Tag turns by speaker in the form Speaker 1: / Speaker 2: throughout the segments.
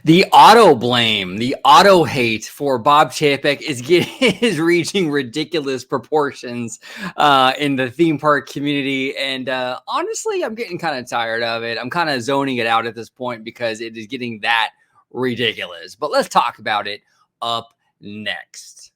Speaker 1: The auto blame, the auto hate for Bob Chapek is reaching ridiculous proportions in the theme park community, and honestly, I'm getting kind of tired of it. I'm kind of zoning it out at this point because it is getting that ridiculous. But let's talk about it up next.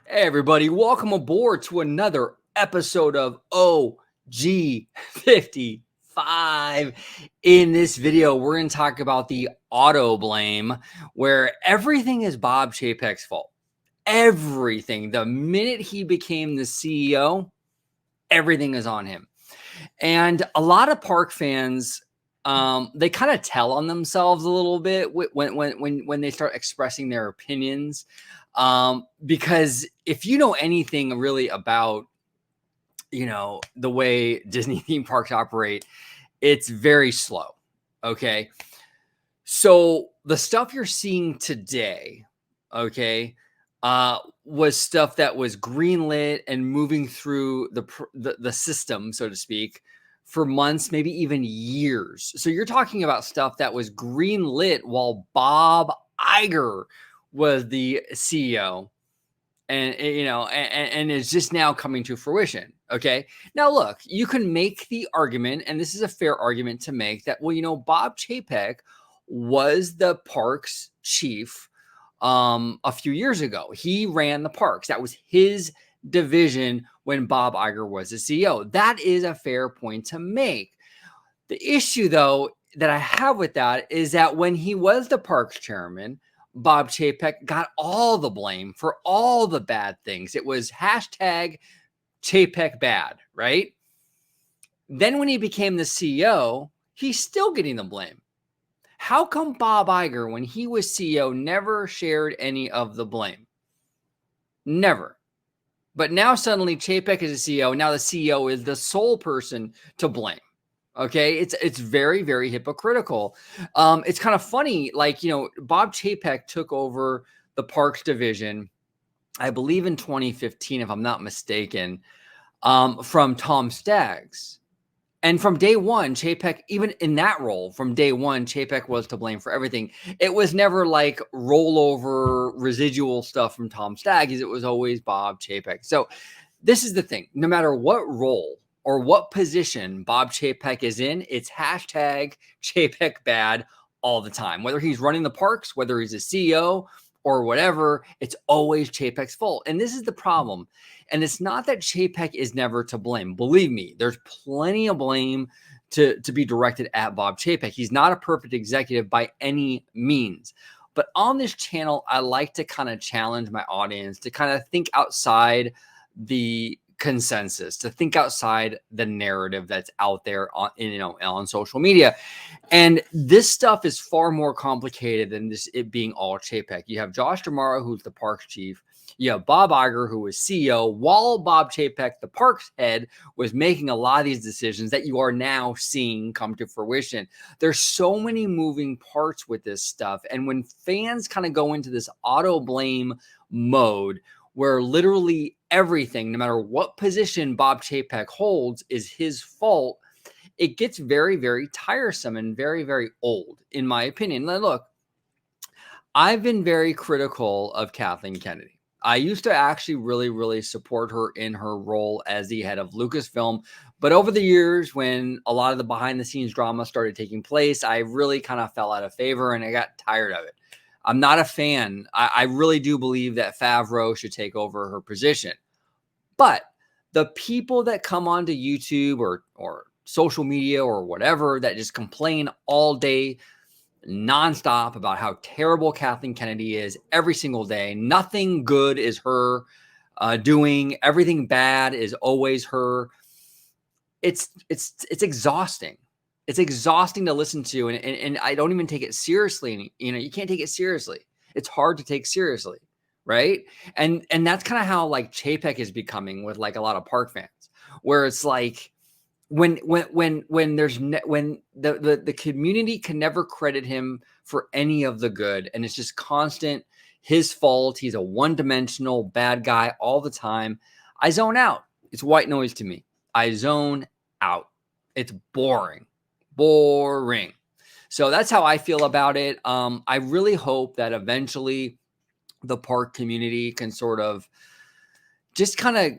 Speaker 1: Hey everybody, welcome aboard to another episode of OG55. In this video, we're going to talk about the auto blame, where everything is Bob Chapek's fault. Everything. The minute he became the CEO, everything is on him. And a lot of park fans, they kind of tell on themselves a little bit when they start expressing their opinions. Because if you know anything really about, the way Disney theme parks operate, it's very slow. Okay. So the stuff you're seeing today, okay, was stuff that was greenlit and moving through the system, so to speak, for months, maybe even years. So you're talking about stuff that was greenlit while Bob Iger was the CEO, and it's just now coming to fruition. Okay, now look, you can make the argument, and this is a fair argument to make, that Bob Chapek was the parks chief a few years ago. He ran the parks. That was his division when Bob Iger was the CEO. That is a fair point to make. The issue, though, that I have with that is that when he was the parks chairman, Bob Chapek got all the blame for all the bad things. It was hashtag Chapek bad, right? Then when he became the CEO, he's still getting the blame. How come Bob Iger, when he was CEO, never shared any of the blame? Never. But now suddenly Chapek is the CEO. Now the CEO is the sole person to blame. Okay, it's very, very hypocritical. It's kind of funny, Bob Chapek took over the parks division, I believe in 2015, if I'm not mistaken, from Tom Staggs. And from day one, Chapek, even in that role, from day one, Chapek was to blame for everything. It was never like rollover residual stuff from Tom Staggs. It was always Bob Chapek. So this is the thing. No matter what role or what position Bob Chapek is in, it's hashtag Chapek bad all the time. Whether he's running the parks, whether he's a CEO or whatever, it's always Chapek's fault. And this is the problem. And it's not that Chapek is never to blame. Believe me, there's plenty of blame to be directed at Bob Chapek. He's not a perfect executive by any means. But on this channel, I like to kind of challenge my audience to kind of think outside the consensus, to think outside the narrative that's out there on social media. And this stuff is far more complicated than it being all Chapek. You have Josh D'Amaro, who's the parks chief. You have Bob Iger, who was CEO, while Bob Chapek, the parks head, was making a lot of these decisions that you are now seeing come to fruition. There's so many moving parts with this stuff. And when fans kind of go into this auto blame mode, where literally everything, no matter what position Bob Chapek holds, is his fault, it gets very, very tiresome and very, very old, in my opinion. Now, look, I've been very critical of Kathleen Kennedy. I used to actually really, really support her in her role as the head of Lucasfilm. But over the years, when a lot of the behind-the-scenes drama started taking place, I really kind of fell out of favor and I got tired of it. I'm not a fan. I really do believe that Favreau should take over her position. But the people that come onto YouTube or social media or whatever that just complain all day, nonstop, about how terrible Kathleen Kennedy is every single day. Nothing good is her doing. Everything bad is always her. It's exhausting. It's exhausting to listen to, and I don't even take it seriously. You can't take it seriously. It's hard to take seriously, right? And that's kind of how like Chapek is becoming with like a lot of park fans, where it's like, when there's when the community can never credit him for any of the good, and it's just constant his fault. He's a one-dimensional bad guy all the time. I zone out. It's white noise to me. I zone out. It's boring. So that's how I feel about it. I really hope that eventually the park community can sort of just kind of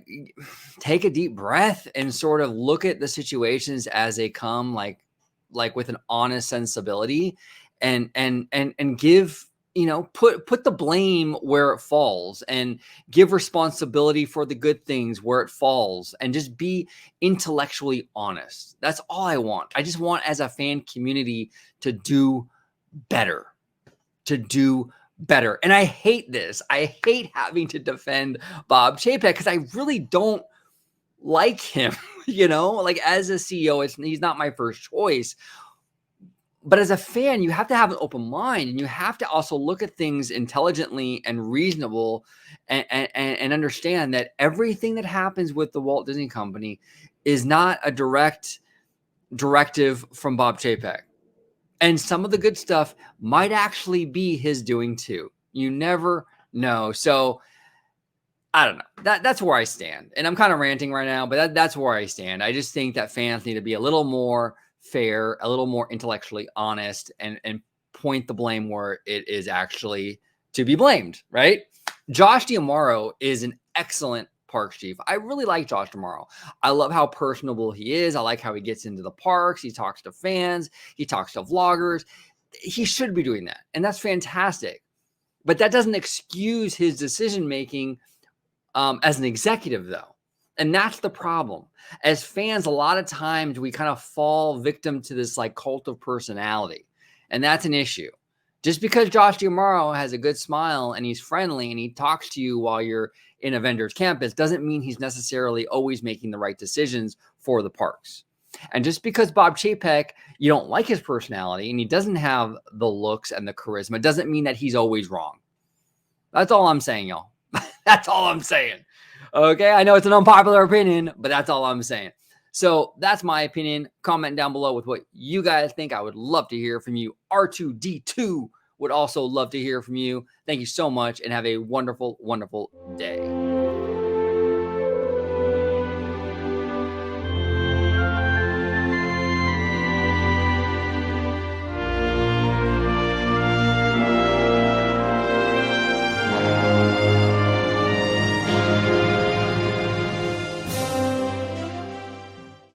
Speaker 1: take a deep breath and sort of look at the situations as they come, like with an honest sensibility, and give, put the blame where it falls, and give responsibility for the good things where it falls, and just be intellectually honest. That's all I want. I just want, as a fan community, to do better. And I hate this. I hate having to defend Bob Chapek because I really don't like him. Like, as a CEO, he's not my first choice. But as a fan, you have to have an open mind, and you have to also look at things intelligently and reasonable, and understand that everything that happens with the Walt Disney Company is not a direct directive from Bob Chapek. And some of the good stuff might actually be his doing too. You never know. So I don't know. That's where I stand. And I'm kind of ranting right now, but that's where I stand. I just think that fans need to be a little more fair, a little more intellectually honest, and point the blame where it is actually to be blamed, right? Josh D'Amaro is an excellent parks chief. I really like Josh D'Amaro. I love how personable he is. I like how he gets into the parks. He talks to fans. He talks to vloggers. He should be doing that, and that's fantastic. But that doesn't excuse his decision-making as an executive, though. And that's the problem. As fans, a lot of times we kind of fall victim to this like cult of personality. And that's an issue. Just because Josh D'Amaro has a good smile and he's friendly and he talks to you while you're in a vendor's campus doesn't mean he's necessarily always making the right decisions for the parks. And just because Bob Chapek, you don't like his personality and he doesn't have the looks and the charisma, doesn't mean that he's always wrong. That's all I'm saying, y'all. That's all I'm saying. Okay, I know it's an unpopular opinion, but that's all I'm saying. So that's my opinion. Comment down below with what you guys think. I would love to hear from you. R2D2 would also love to hear from you. Thank you so much, and have a wonderful, wonderful day.